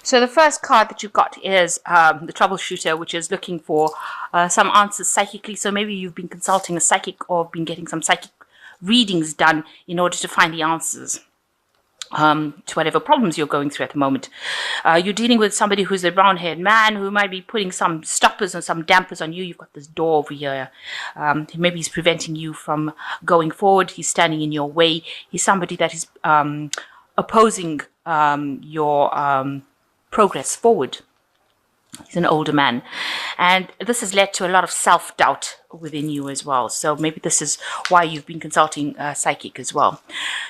So the first card that you got is the troubleshooter, which is looking for some answers psychically. So maybe you've been consulting a psychic or been getting some psychic readings done in order to find the answers to whatever problems you're going through at the moment. You're dealing with somebody who's a brown-haired man who might be putting some stoppers or some dampers on you. You've got this door over here. Maybe he's preventing you from going forward. He's standing in your way. He's somebody that is opposing your progress forward. He's an older man, and this has led to a lot of self-doubt within you as well. So maybe this is why you've been consulting a psychic as well.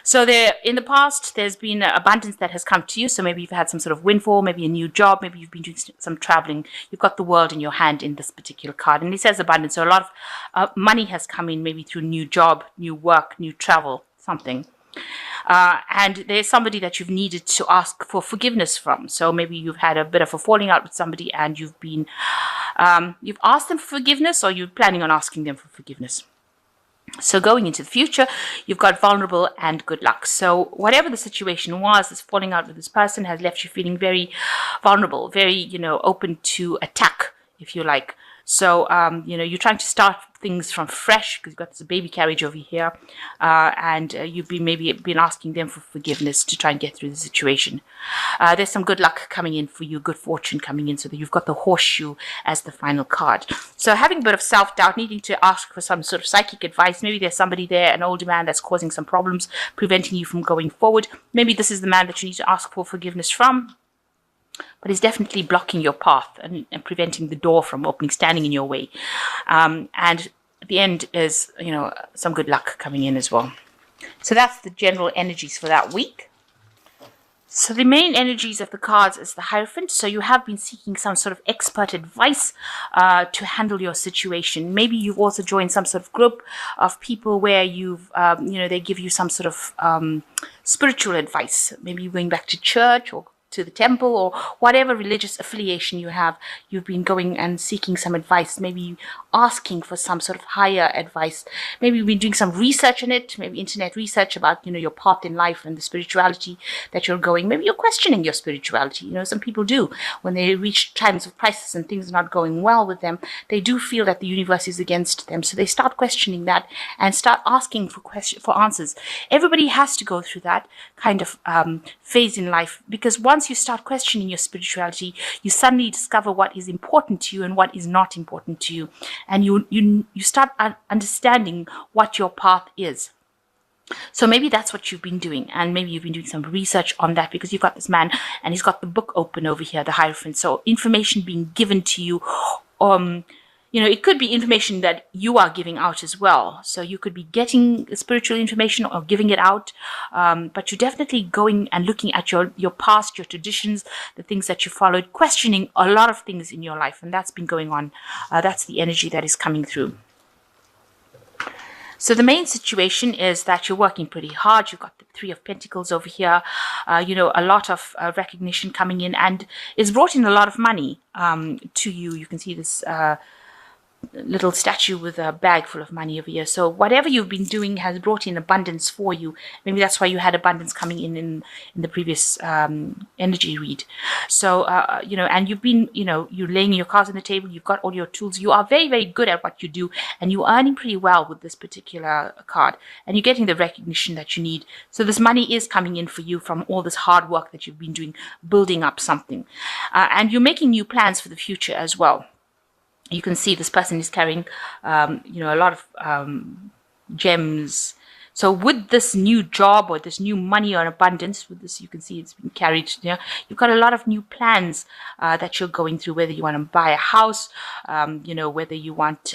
So in the past, there's been abundance that has come to you. So maybe you've had some sort of windfall, maybe a new job, maybe you've been doing some traveling. You've got the world in your hand in this particular card, and it says abundance. So a lot of money has come in, maybe through new job, new work, new travel, something. And there's somebody that you've needed to ask for forgiveness from. So maybe you've had a bit of a falling out with somebody and you've asked them for forgiveness, or you're planning on asking them for forgiveness. So going into the future, you've got vulnerable and good luck. So whatever the situation was, this falling out with this person has left you feeling very vulnerable, very, open to attack, if you like. So, you're trying to start things from fresh because you've got this baby carriage over here, and you've been asking them for forgiveness to try and get through the situation. There's some good luck coming in for you, good fortune coming in, so that you've got the horseshoe as the final card. So having a bit of self-doubt, needing to ask for some sort of psychic advice. Maybe there's somebody there, an older man, that's causing some problems, preventing you from going forward. Maybe this is the man that you need to ask for forgiveness from. But it's definitely blocking your path and preventing the door from opening, standing in your way. And at the end is, some good luck coming in as well. So that's the general energies for that week. So the main energies of the cards is the Hierophant. So you have been seeking some sort of expert advice to handle your situation. Maybe you've also joined some sort of group of people where they give you some sort of spiritual advice. Maybe you're going back to church or to the temple, or whatever religious affiliation you have. You've been going and seeking some advice, maybe asking for some sort of higher advice. Maybe you've been doing some research on it, maybe internet research about, your path in life and the spirituality that you're going. Maybe you're questioning your spirituality. Some people do. When they reach times of crisis and things are not going well with them, they do feel that the universe is against them. So they start questioning that and start asking for answers. Everybody has to go through that kind of phase in life, because once you start questioning your spirituality, you suddenly discover what is important to you and what is not important to you, and you start understanding what your path is. So maybe that's what you've been doing, and maybe you've been doing some research on that, because you've got this man and he's got the book open over here, the Hierophant. So information being given to you, it could be information that you are giving out as well. So you could be getting spiritual information or giving it out, but you're definitely going and looking at your past, your traditions, the things that you followed, questioning a lot of things in your life, and that's been going on. That's the energy that is coming through. So the main situation is that you're working pretty hard. You've got the Three of Pentacles over here, a lot of recognition coming in, and it's brought in a lot of money to you. You can see this little statue with a bag full of money over here. So whatever you've been doing has brought in abundance for you. Maybe that's why you had abundance coming in the previous energy read. So and you've been you're laying your cards on the table, you've got all your tools, you are very, very good at what you do, and you're earning pretty well with this particular card, and you're getting the recognition that you need. So this money is coming in for you from all this hard work that you've been doing, building up something, and you're making new plans for the future as well. You can see this person is carrying, a lot of gems. So with this new job or this new money or abundance, with this, you can see it's been carried. You've got a lot of new plans that you're going through. Whether you want to buy a house, whether you want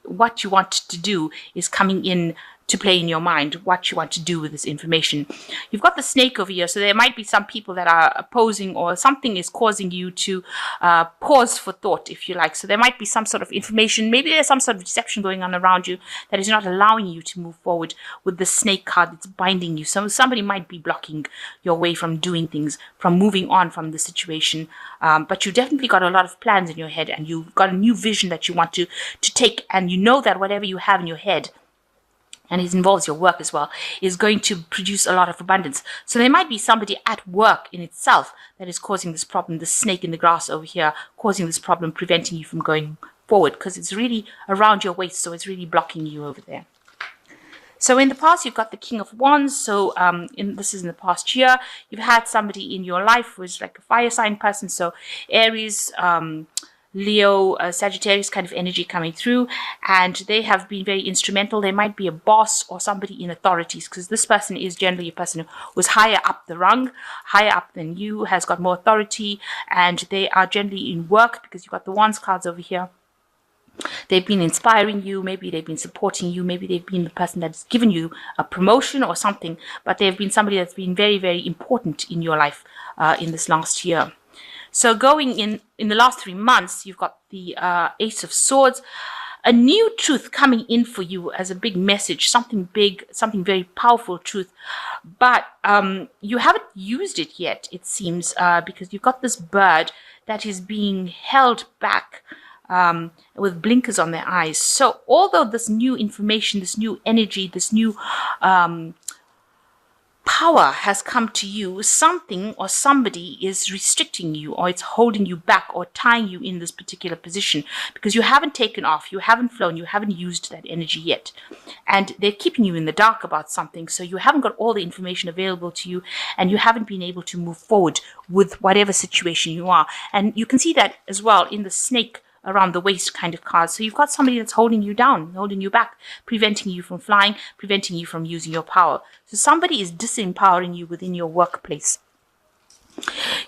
what you want to do is coming in to play in your mind, what you want to do with this information. You've got the Snake over here, so there might be some people that are opposing, or something is causing you to pause for thought, if you like. So there might be some sort of information, maybe there's some sort of deception going on around you that is not allowing you to move forward with the Snake card that's binding you. So somebody might be blocking your way from doing things, from moving on from the situation. But you definitely got a lot of plans in your head, and you've got a new vision that you want to take, and you know that whatever you have in your head, and it involves your work as well, is going to produce a lot of abundance. So there might be somebody at work in itself that is causing this problem, the snake in the grass over here, causing this problem, preventing you from going forward, because it's really around your waist, so it's really blocking you over there. So in the past, you've got the King of Wands. So this is in the past year. You've had somebody in your life who is like a fire sign person. So Aries, Leo, Sagittarius kind of energy coming through. And they have been very instrumental. They might be a boss or somebody in authorities, because this person is generally a person who was higher up the rung, higher up than you, has got more authority. And they are generally in work, because you've got the Wands cards over here. They've been inspiring you, maybe they've been supporting you, maybe they've been the person that's given you a promotion or something, but they've been somebody that's been very, very important in your life in this last year. So going in the last 3 months, you've got the Ace of Swords, a new truth coming in for you as a big message, something big, something very powerful truth, but you haven't used it yet, it seems, because you've got this bird that is being held back with blinkers on their eyes. So although this new information, this new energy, this new power has come to you, something or somebody is restricting you, or it's holding you back or tying you in this particular position, because you haven't taken off, you haven't flown, you haven't used that energy yet. And they're keeping you in the dark about something, so you haven't got all the information available to you, and you haven't been able to move forward with whatever situation you are. And you can see that as well in the snake around the waist kind of cards. So you've got somebody that's holding you down, holding you back, preventing you from flying, preventing you from using your power. So somebody is disempowering you within your workplace.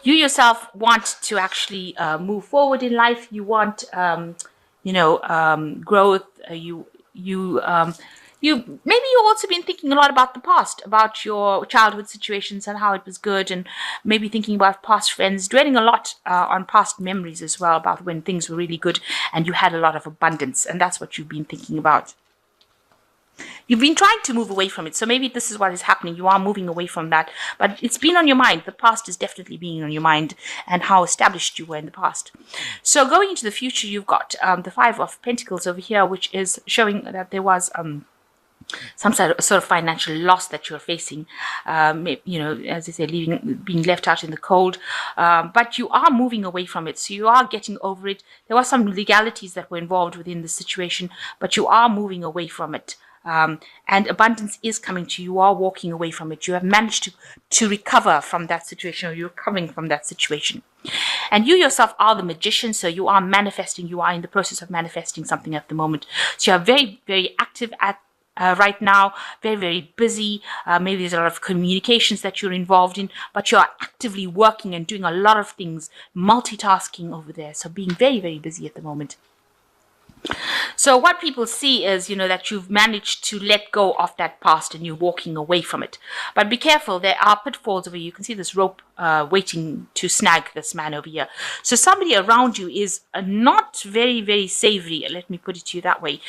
You yourself want to actually move forward in life. You want, growth. Maybe you've also been thinking a lot about the past, about your childhood situations and how it was good, and maybe thinking about past friends, dwelling a lot on past memories as well, about when things were really good and you had a lot of abundance, and that's what you've been thinking about. You've been trying to move away from it, so maybe this is what is happening. You are moving away from that, but it's been on your mind. The past is definitely being on your mind, and how established you were in the past. So going into the future, you've got the Five of Pentacles over here, which is showing that there was some sort of financial loss that you're facing, as I say, being left out in the cold, but you are moving away from it, so you are getting over it. There were some legalities that were involved within the situation, but you are moving away from it, and abundance is coming to you. You are walking away from it. You have managed to recover from that situation, or you're recovering from that situation. And you yourself are the magician, so you are manifesting. You are in the process of manifesting something at the moment, so you are very, very active at right now, very, very busy. Maybe there's a lot of communications that you're involved in, but you're actively working and doing a lot of things, multitasking over there. So being very, very busy at the moment. So what people see is, that you've managed to let go of that past and you're walking away from it. But be careful, there are pitfalls over here. You can see this rope waiting to snag this man over here. So somebody around you is not very, very savory, let me put it to you that way,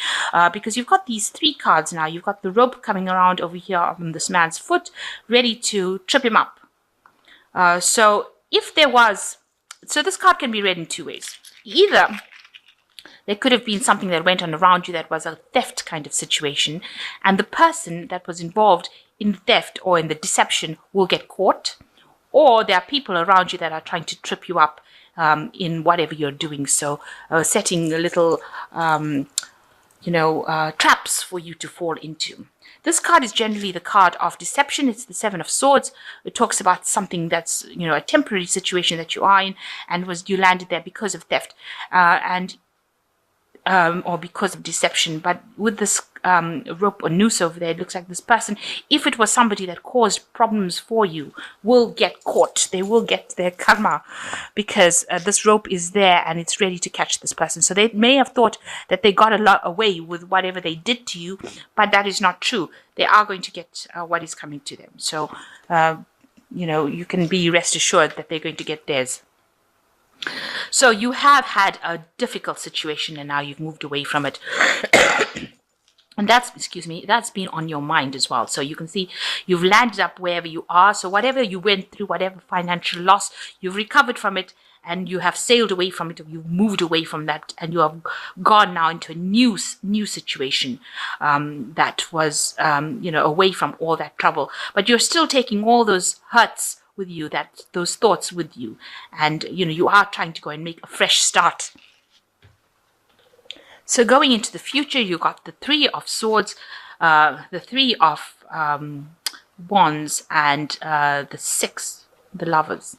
because you've got these 3 cards now. You've got the rope coming around over here on this man's foot, ready to trip him up. So this card can be read in 2 ways. Either there could have been something that went on around you that was a theft kind of situation, and the person that was involved in the theft or in the deception will get caught, or there are people around you that are trying to trip you up in whatever you're doing. So setting a little, traps for you to fall into. This card is generally the card of deception. It's the 7 of Swords. It talks about something that's, a temporary situation that you are in, and you landed there because of theft. Or because of deception. But with this rope or noose over there, it looks like this person, if it was somebody that caused problems for you, will get caught. They will get their karma, because this rope is there and it's ready to catch this person. So they may have thought that they got a lot away with whatever they did to you, but that is not true. They are going to get what is coming to them. So, you can be rest assured that they're going to get theirs. So you have had a difficult situation and now you've moved away from it. And that's, excuse me, that's been on your mind as well. So you can see you've landed up wherever you are. So whatever you went through, whatever financial loss, you've recovered from it, and you have sailed away from it, or you've moved away from that, and you have gone now into a new situation that was, away from all that trouble. But you're still taking all those hurts with you, those thoughts with you, and you are trying to go and make a fresh start. So going into the future, you got the Three of Swords, the Three of Wands, and the Six, the Lovers.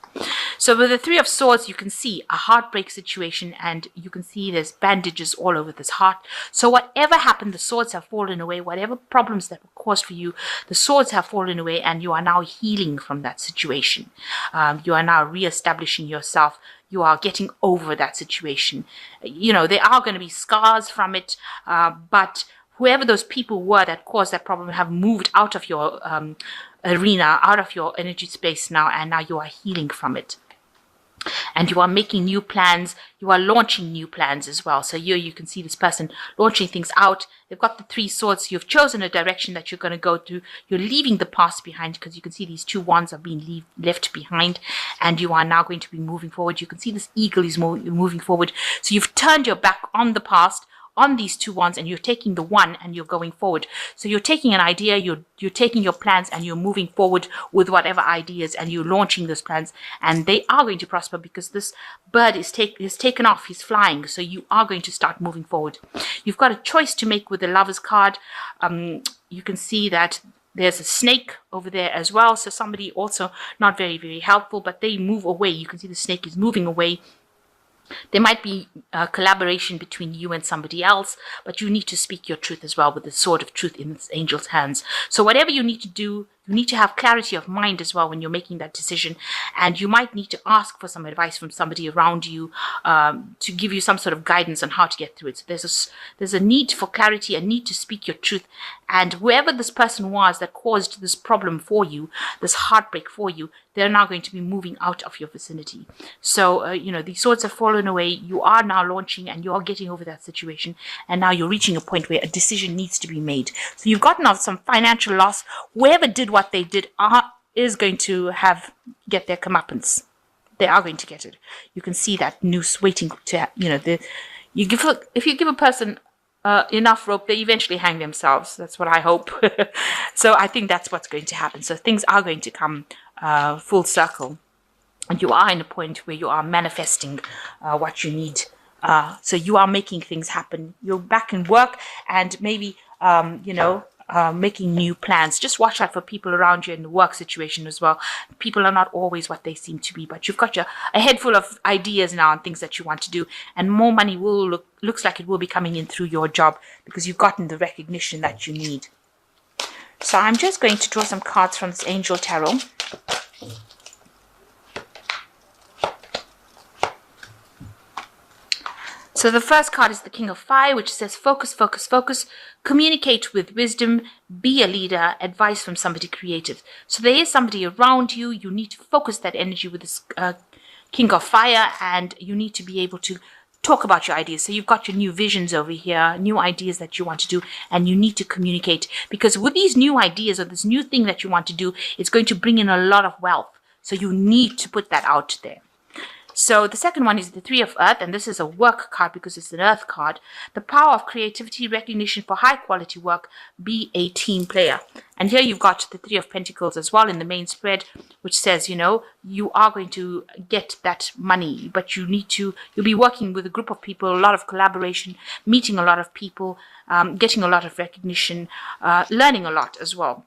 So with the Three of Swords, you can see a heartbreak situation, and you can see there's bandages all over this heart. So whatever happened, the swords have fallen away. Whatever problems that were caused for you, the swords have fallen away, and you are now healing from that situation. You are now reestablishing yourself. You are getting over that situation. There are going to be scars from it, but whoever those people were that caused that problem have moved out of your arena, out of your energy space now, and now you are healing from it. And you are making new plans. You are launching new plans as well. So here you can see this person launching things out. They've got the Three Swords. You've chosen a direction that you're going to go through. You're leaving the past behind, because you can see these two wands are being left behind. And you are now going to be moving forward. You can see this eagle is moving forward. So you've turned your back on the past, on these two wands, and you're taking the one and you're going forward. So you're taking an idea, you're taking your plans, and you're moving forward with whatever ideas, and you're launching those plans, and they are going to prosper, because this bird is taken off, he's flying. So you are going to start moving forward. You've got a choice to make with the Lovers card. You can see that there's a snake over there as well. So somebody also not very, very helpful, but they move away. You can see the snake is moving away. There might be a collaboration between you and somebody else, but you need to speak your truth as well with the sword of truth in this angel's hands. So whatever you need to do, you need to have clarity of mind as well when you're making that decision. And you might need to ask for some advice from somebody around you to give you some sort of guidance on how to get through it. So there's a need for clarity, a need to speak your truth. And whoever this person was that caused this problem for you, this heartbreak for you, they're now going to be moving out of your vicinity. So, these swords have fallen away. You are now launching, and you are getting over that situation. And now you're reaching a point where a decision needs to be made. So you've gotten off some financial loss. Whoever did what they did is going to get their comeuppance. They are going to get it. You can see that noose waiting to, if you give a person enough rope, they eventually hang themselves. That's what I hope. So I think that's what's going to happen. So things are going to come full circle. And you are in a point where you are manifesting what you need. So you are making things happen. You're back in work, and maybe, making new plans. Just watch out for people around you in the work situation as well. People are not always what they seem to be, but you've got a head full of ideas now and things that you want to do, and more money looks like it will be coming in through your job, because you've gotten the recognition that you need. So I'm just going to draw some cards from this Angel Tarot. So the first card is the King of Fire, which says focus, focus, focus, communicate with wisdom, be a leader, advice from somebody creative. So there is somebody around you. You need to focus that energy with this King of Fire, and you need to be able to talk about your ideas. So you've got your new visions over here, new ideas that you want to do, and you need to communicate, because with these new ideas or this new thing that you want to do, it's going to bring in a lot of wealth. So you need to put that out there. So the second one is the Three of Earth, and this is a work card because it's an Earth card. The power of creativity, recognition for high quality work, be a team player. And here you've got the Three of Pentacles as well in the main spread, which says, you are going to get that money, but you'll be working with a group of people, a lot of collaboration, meeting a lot of people, getting a lot of recognition, learning a lot as well.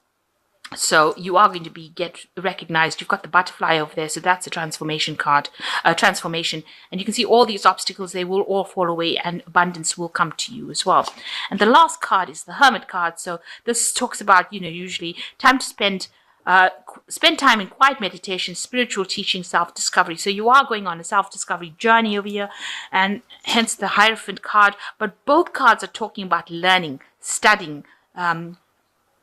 So you are going to get recognized. You've got the butterfly over there. So that's a transformation card, transformation. And you can see all these obstacles, they will all fall away, and abundance will come to you as well. And the last card is the Hermit card. So this talks about, usually time to spend time in quiet meditation, spiritual teaching, self-discovery. So you are going on a self-discovery journey over here, and hence the Hierophant card. But both cards are talking about learning, studying,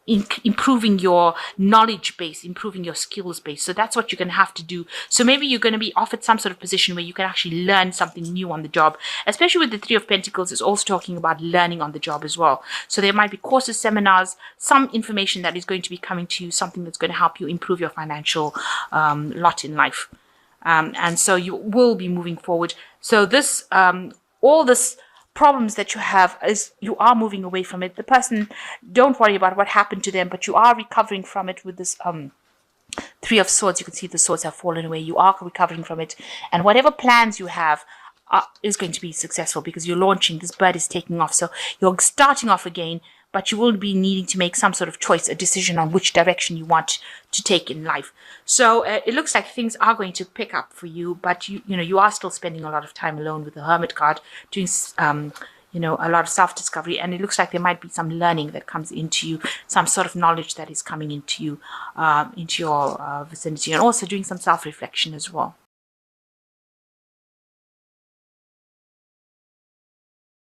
improving your knowledge base, improving your skills base. So that's what you're going to have to do. So maybe you're going to be offered some sort of position where you can actually learn something new on the job, especially with the Three of Pentacles. Is also talking about learning on the job as well. So there might be courses, seminars, some information that is going to be coming to you, something that's going to help you improve your financial lot in life. And so you will be moving forward. So this, all this problems that you have, is you are moving away from it. The person, don't worry about what happened to them, but you are recovering from it with this Three of Swords. You can see the swords have fallen away. You are recovering from it, and whatever plans you have is going to be successful, because you're launching. This bird is taking off, so you're starting off again, but you will be needing to make some sort of choice, a decision on which direction you want to take in life. So it looks like things are going to pick up for you, but you are still spending a lot of time alone with the Hermit card, doing a lot of self-discovery, and it looks like there might be some learning that comes into you, some sort of knowledge that is coming into you, into your vicinity, and also doing some self-reflection as well.